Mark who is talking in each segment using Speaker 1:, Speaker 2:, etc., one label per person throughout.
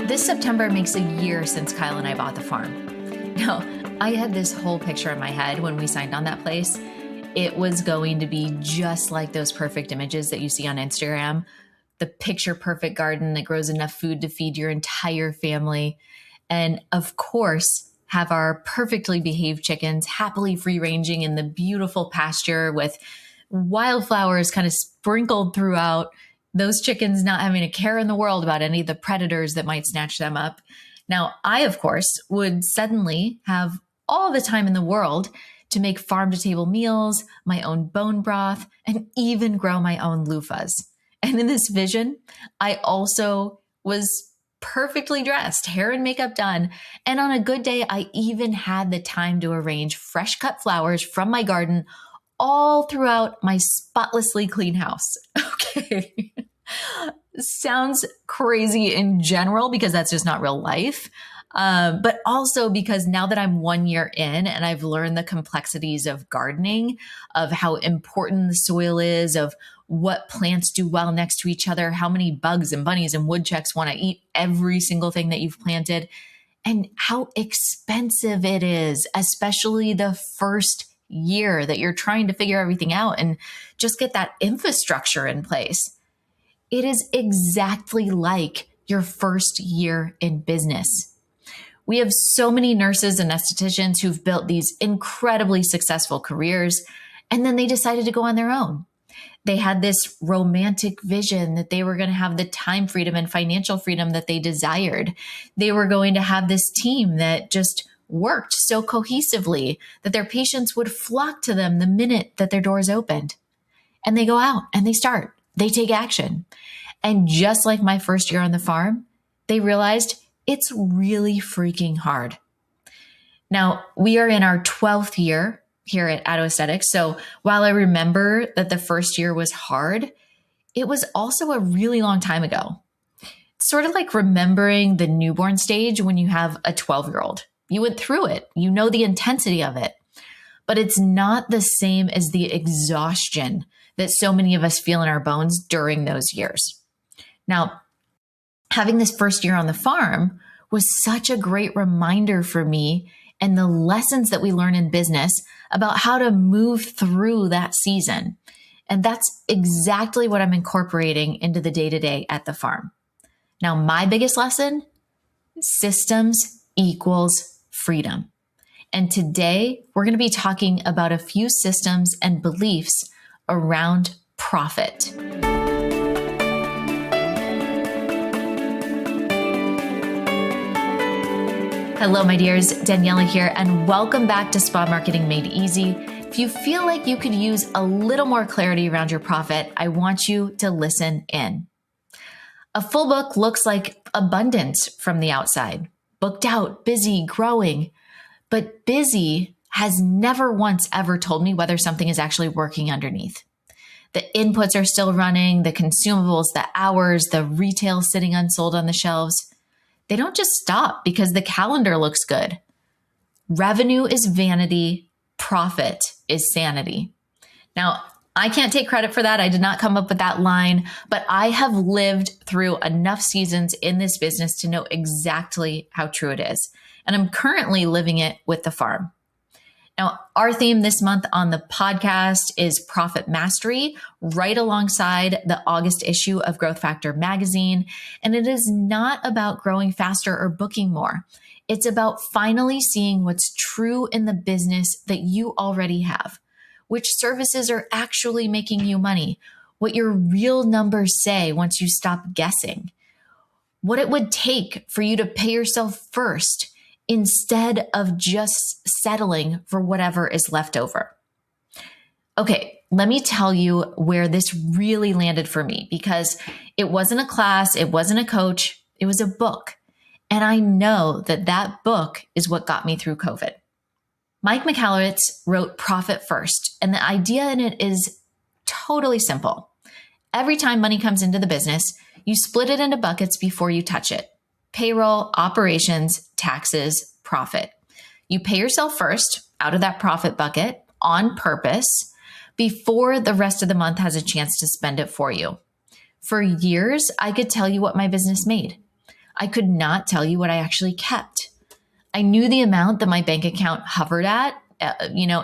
Speaker 1: This September makes a year since Kyle and I bought the farm. Now, I had this whole picture in my head when we signed on that place. It was going to be just like those perfect images that you see on Instagram, the picture perfect garden that grows enough food to feed your entire family. And of course, have our perfectly behaved chickens happily free ranging in the beautiful pasture with wildflowers kind of sprinkled throughout. Those chickens not having a care in the world about any of the predators that might snatch them up. Now, I, of course, would suddenly have all the time in the world to make farm-to-table meals, my own bone broth, and even grow my own loofahs. And in this vision, I also was perfectly dressed, hair and makeup done. And on a good day, I even had the time to arrange fresh cut flowers from my garden all throughout my spotlessly clean house. Okay. Sounds crazy in general because that's just not real life. But also because now that I'm 1 year in and I've learned the complexities of gardening, of how important the soil is, of what plants do well next to each other, how many bugs and bunnies and woodchucks want to eat every single thing that you've planted, and how expensive it is, especially the first year that you're trying to figure everything out and just get that infrastructure in place. It is exactly like your first year in business. We have so many nurses and estheticians who've built these incredibly successful careers, and then they decided to go on their own. They had this romantic vision that they were going to have the time freedom and financial freedom that they desired. They were going to have this team that just worked so cohesively that their patients would flock to them the minute that their doors opened. And they go out and they take action. And just like my first year on the farm, they realized it's really freaking hard. Now, we are in our 12th year here at Addo Aesthetics. So while I remember that the first year was hard, it was also a really long time ago. It's sort of like remembering the newborn stage when you have a 12-year-old. You went through it. You know the intensity of it. But it's not the same as the exhaustion that so many of us feel in our bones during those years. Now, having this first year on the farm was such a great reminder for me and the lessons that we learn in business about how to move through that season. And that's exactly what I'm incorporating into the day-to-day at the farm. Now, my biggest lesson, systems equals freedom. And today we're going to be talking about a few systems and beliefs around profit. Hello, my dears. Daniela here, and welcome back to Spa Marketing Made Easy. If you feel like you could use a little more clarity around your profit, I want you to listen in. A full book looks like abundance from the outside, booked out, busy, growing. But busy has never once ever told me whether something is actually working underneath. The inputs are still running, the consumables, the hours, the retail sitting unsold on the shelves. They don't just stop because the calendar looks good. Revenue is vanity, profit is sanity. Now, I can't take credit for that. I did not come up with that line, but I have lived through enough seasons in this business to know exactly how true it is. And I'm currently living it with the farm. Now, our theme this month on the podcast is Profit Mastery, right alongside the August issue of Growth Factor magazine. And it is not about growing faster or booking more. It's about finally seeing what's true in the business that you already have, which services are actually making you money, what your real numbers say once you stop guessing, what it would take for you to pay yourself first instead of just settling for whatever is left over. Okay, let me tell you where this really landed for me, because it wasn't a class, it wasn't a coach, it was a book. And I know that that book is what got me through COVID. Mike Michalowicz wrote Profit First, and the idea in it is totally simple. Every time money comes into the business, you split it into buckets before you touch it. Payroll, operations, taxes, profit. You pay yourself first out of that profit bucket on purpose before the rest of the month has a chance to spend it for you. For years, I could tell you what my business made. I could not tell you what I actually kept. I knew the amount that my bank account hovered at,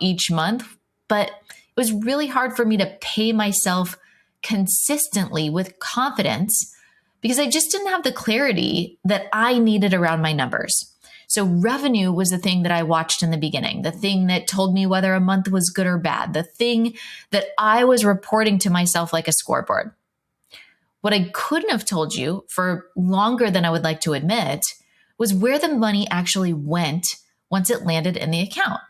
Speaker 1: each month, but it was really hard for me to pay myself consistently with confidence because I just didn't have the clarity that I needed around my numbers. So revenue was the thing that I watched in the beginning, the thing that told me whether a month was good or bad, the thing that I was reporting to myself like a scoreboard. What I couldn't have told you for longer than I would like to admit was where the money actually went once it landed in the account.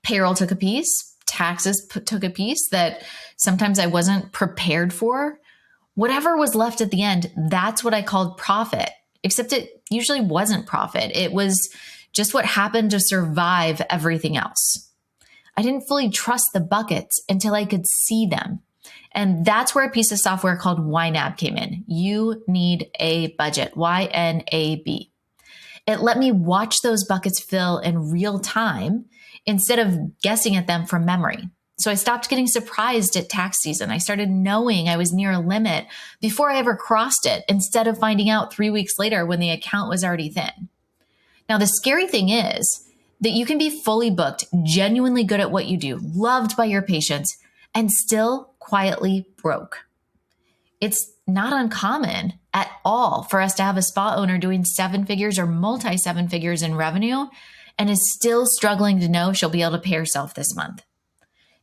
Speaker 1: Payroll took a piece, taxes took a piece that sometimes I wasn't prepared for. Whatever was left at the end, that's what I called profit, except it usually wasn't profit. It was just what happened to survive everything else. I didn't fully trust the buckets until I could see them. And that's where a piece of software called YNAB came in. You need a budget, YNAB. It let me watch those buckets fill in real time instead of guessing at them from memory. So I stopped getting surprised at tax season. I started knowing I was near a limit before I ever crossed it, instead of finding out 3 weeks later when the account was already thin. Now, the scary thing is that you can be fully booked, genuinely good at what you do, loved by your patients, and still quietly broke. It's not uncommon at all for us to have a spa owner doing 7 figures or multi 7 figures in revenue and is still struggling to know she'll be able to pay herself this month.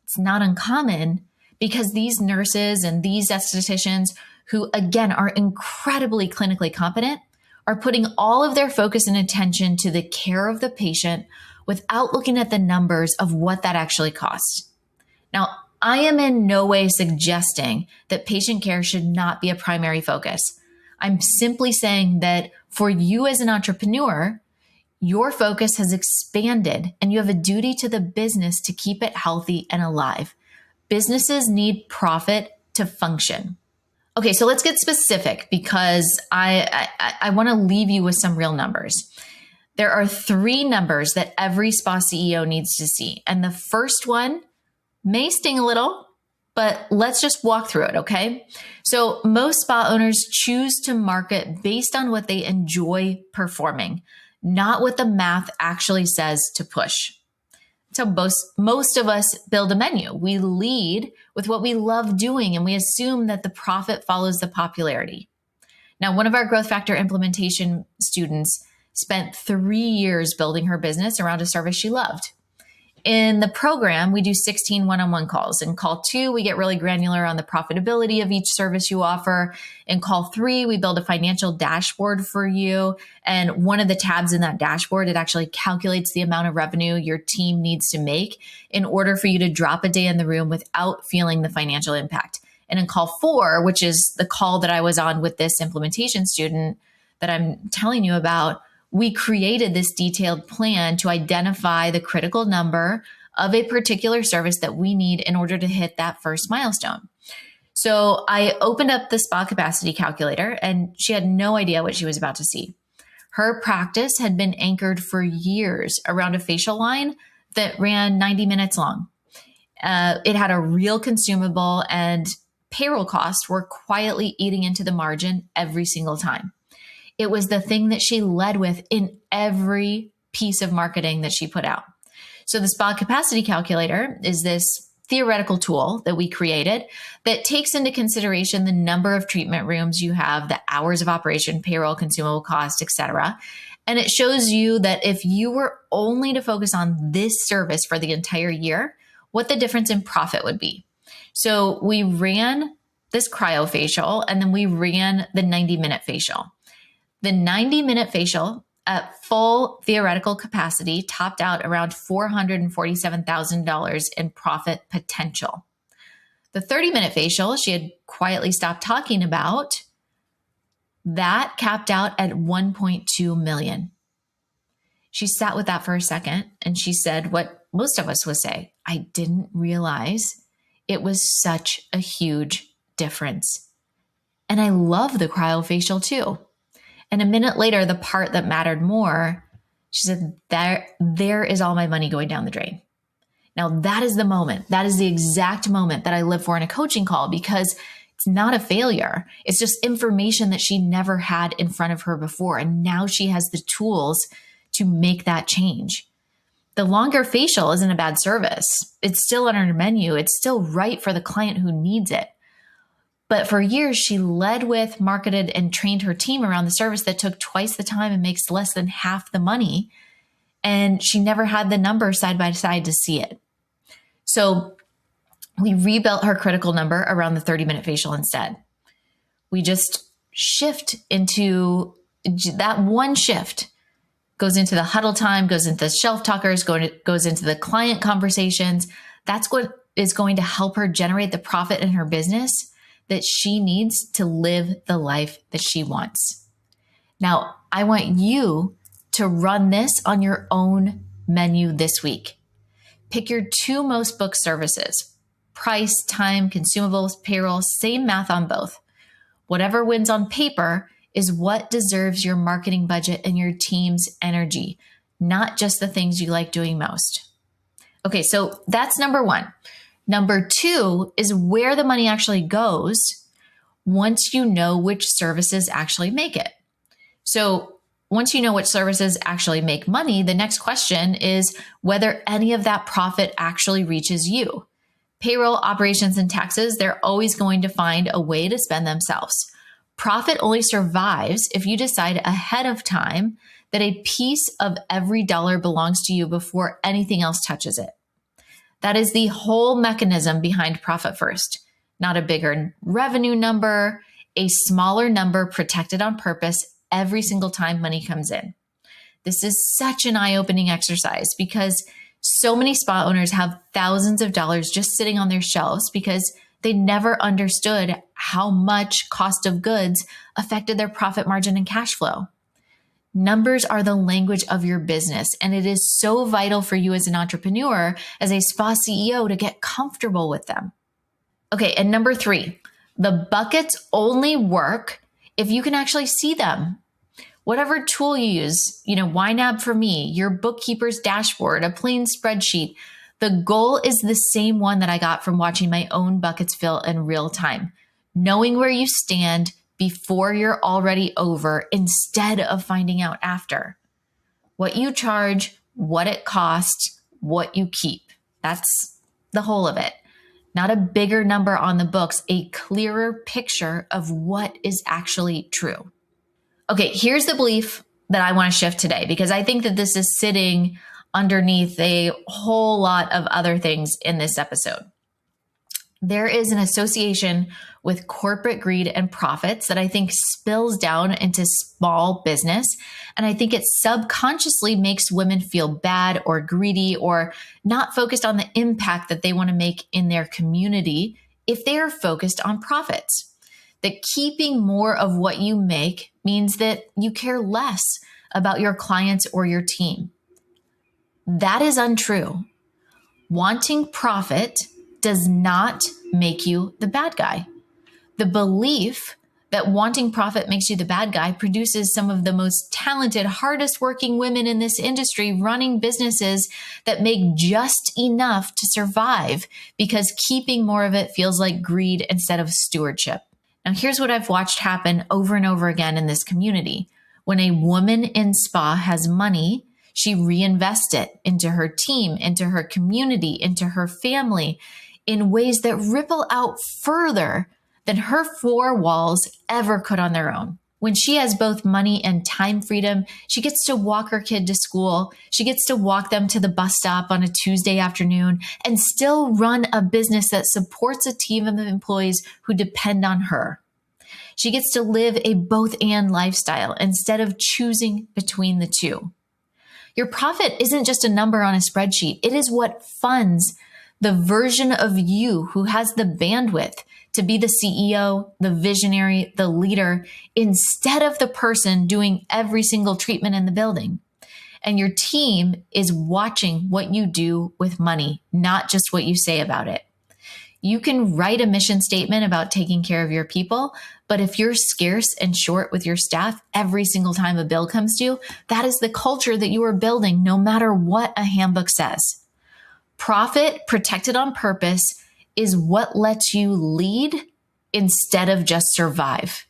Speaker 1: It's not uncommon because these nurses and these estheticians, who again are incredibly clinically competent, are putting all of their focus and attention to the care of the patient without looking at the numbers of what that actually costs. Now, I am in no way suggesting that patient care should not be a primary focus. I'm simply saying that for you as an entrepreneur, your focus has expanded and you have a duty to the business to keep it healthy and alive. Businesses need profit to function. Okay, so let's get specific because I want to leave you with some real numbers. There are 3 numbers that every spa CEO needs to see. And the first one may sting a little, but let's just walk through it, okay? So most spa owners choose to market based on what they enjoy performing, not what the math actually says to push. So most of us build a menu. We lead with what we love doing, and we assume that the profit follows the popularity. Now, one of our growth factor implementation students spent 3 years building her business around a service she loved. In the program, we do 16 one-on-one calls. In call 2, we get really granular on the profitability of each service you offer. In call 3, we build a financial dashboard for you. And one of the tabs in that dashboard, it actually calculates the amount of revenue your team needs to make in order for you to drop a day in the room without feeling the financial impact. And in call 4, which is the call that I was on with this implementation student that I'm telling you about, we created this detailed plan to identify the critical number of a particular service that we need in order to hit that first milestone. So I opened up the spa capacity calculator and she had no idea what she was about to see. Her practice had been anchored for years around a facial line that ran 90 minutes long. It had a real consumable and payroll costs were quietly eating into the margin every single time. It was the thing that she led with in every piece of marketing that she put out. So the spa capacity calculator is this theoretical tool that we created that takes into consideration the number of treatment rooms you have, the hours of operation, payroll, consumable cost, etc. And it shows you that if you were only to focus on this service for the entire year, what the difference in profit would be. So we ran this cryofacial and then we ran the 90-minute facial. The 90-minute facial at full theoretical capacity topped out around $447,000 in profit potential. The 30-minute facial she had quietly stopped talking about, that capped out at $1.2 million. She sat with that for a second and she said what most of us would say, I didn't realize it was such a huge difference. And I love the cryofacial too. And a minute later, the part that mattered more, she said, there is all my money going down the drain. Now that is the moment. That is the exact moment that I live for in a coaching call because It's not a failure. It's just information that she never had in front of her before. And now she has the tools to make that change. The longer facial isn't a bad service. It's still on her menu. It's still right for the client who needs it. But for years, she led with, marketed, and trained her team around the service that took twice the time and makes less than half the money. And she never had the numbers side by side to see it. So we rebuilt her critical number around the 30-minute facial instead. We just shift into that one shift, goes into the huddle time, goes into the shelf talkers, goes into the client conversations. That's what is going to help her generate the profit in her business that she needs to live the life that she wants. Now, I want you to run this on your own menu this week. Pick your 2 most booked services: price, time, consumables, payroll, same math on both. Whatever wins on paper is what deserves your marketing budget and your team's energy, not just the things you like doing most. Okay, so that's number 1. Number 2 is where the money actually goes once you know which services actually make it. So once you know which services actually make money, the next question is whether any of that profit actually reaches you. Payroll, operations, and taxes, they're always going to find a way to spend themselves. Profit only survives if you decide ahead of time that a piece of every dollar belongs to you before anything else touches it. That is the whole mechanism behind Profit First. Not a bigger revenue number, a smaller number protected on purpose every single time money comes in. This is such an eye-opening exercise because so many spa owners have thousands of dollars just sitting on their shelves because they never understood how much cost of goods affected their profit margin and cash flow. Numbers are the language of your business, and it is so vital for you as an entrepreneur, as a spa CEO, to get comfortable with them. Okay, and number 3, the buckets only work if you can actually see them. Whatever tool you use, YNAB for me, your bookkeeper's dashboard, a plain spreadsheet, the goal is the same one that I got from watching my own buckets fill in real time. Knowing where you stand before you're already over instead of finding out after. What you charge, what it costs, what you keep. That's the whole of it. Not a bigger number on the books, a clearer picture of what is actually true. Okay, here's the belief that I want to shift today, because I think that this is sitting underneath a whole lot of other things in this episode. There is an association with corporate greed and profits that I think spills down into small business. And I think it subconsciously makes women feel bad or greedy or not focused on the impact that they want to make in their community if they are focused on profits. That keeping more of what you make means that you care less about your clients or your team. That is untrue. Wanting profit does not make you the bad guy. The belief that wanting profit makes you the bad guy produces some of the most talented, hardest working women in this industry running businesses that make just enough to survive because keeping more of it feels like greed instead of stewardship. Now, here's what I've watched happen over and over again in this community. When a woman in spa has money, she reinvests it into her team, into her community, into her family in ways that ripple out further than her 4 walls ever could on their own. When she has both money and time freedom, she gets to walk her kid to school. She gets to walk them to the bus stop on a Tuesday afternoon and still run a business that supports a team of employees who depend on her. She gets to live a both-and lifestyle instead of choosing between the two. Your profit isn't just a number on a spreadsheet. It is what funds the version of you who has the bandwidth to be the CEO, the visionary, the leader, instead of the person doing every single treatment in the building. And your team is watching what you do with money, not just what you say about it. You can write a mission statement about taking care of your people, but if you're scarce and short with your staff every single time a bill comes due, that is the culture that you are building, no matter what a handbook says. Profit protected on purpose is what lets you lead instead of just survive.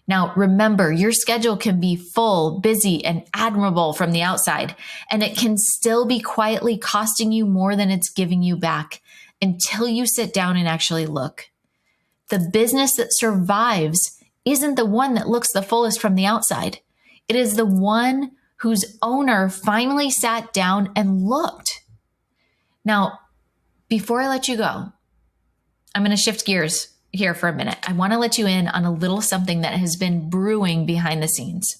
Speaker 1: Now, remember, your schedule can be full, busy, and admirable from the outside, and it can still be quietly costing you more than it's giving you back until you sit down and actually look. The business that survives isn't the one that looks the fullest from the outside. It is the one whose owner finally sat down and looked. Now, before I let you go, I'm going to shift gears here for a minute. I want to let you in on a little something that has been brewing behind the scenes.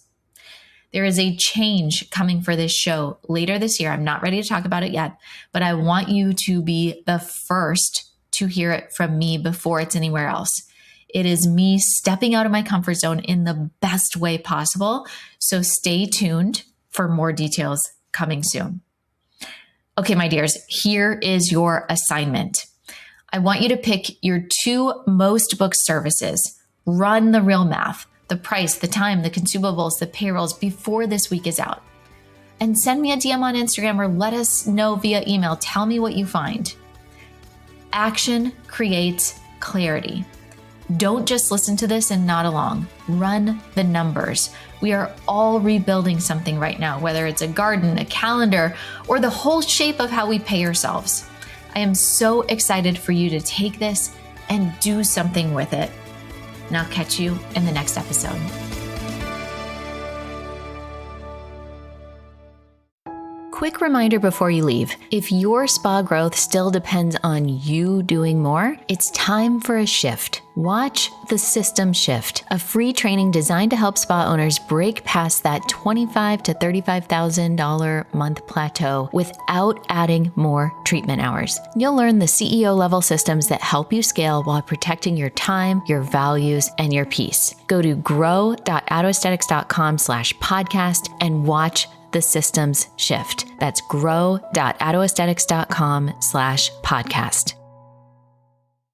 Speaker 1: There is a change coming for this show later this year. I'm not ready to talk about it yet, but I want you to be the first to hear it from me before it's anywhere else. It is me stepping out of my comfort zone in the best way possible. So stay tuned for more details coming soon. Okay, my dears, here is your assignment. I want you to pick your 2 most booked services. Run the real math, the price, the time, the consumables, the payrolls before this week is out. And send me a DM on Instagram or let us know via email. Tell me what you find. Action creates clarity. Don't just listen to this and nod along. Run the numbers. We are all rebuilding something right now, whether it's a garden, a calendar, or the whole shape of how we pay ourselves. I am so excited for you to take this and do something with it. And I'll catch you in the next episode. Quick reminder before you leave, if your spa growth still depends on you doing more, it's time for a shift. Watch The System Shift, a free training designed to help spa owners break past that $25,000 to $35,000 month plateau without adding more treatment hours. You'll learn the CEO level systems that help you scale while protecting your time, your values, and your peace. Go to grow.autoaesthetics.com/podcast and watch The Systems Shift. That's grow.autoaesthetics.com/podcast.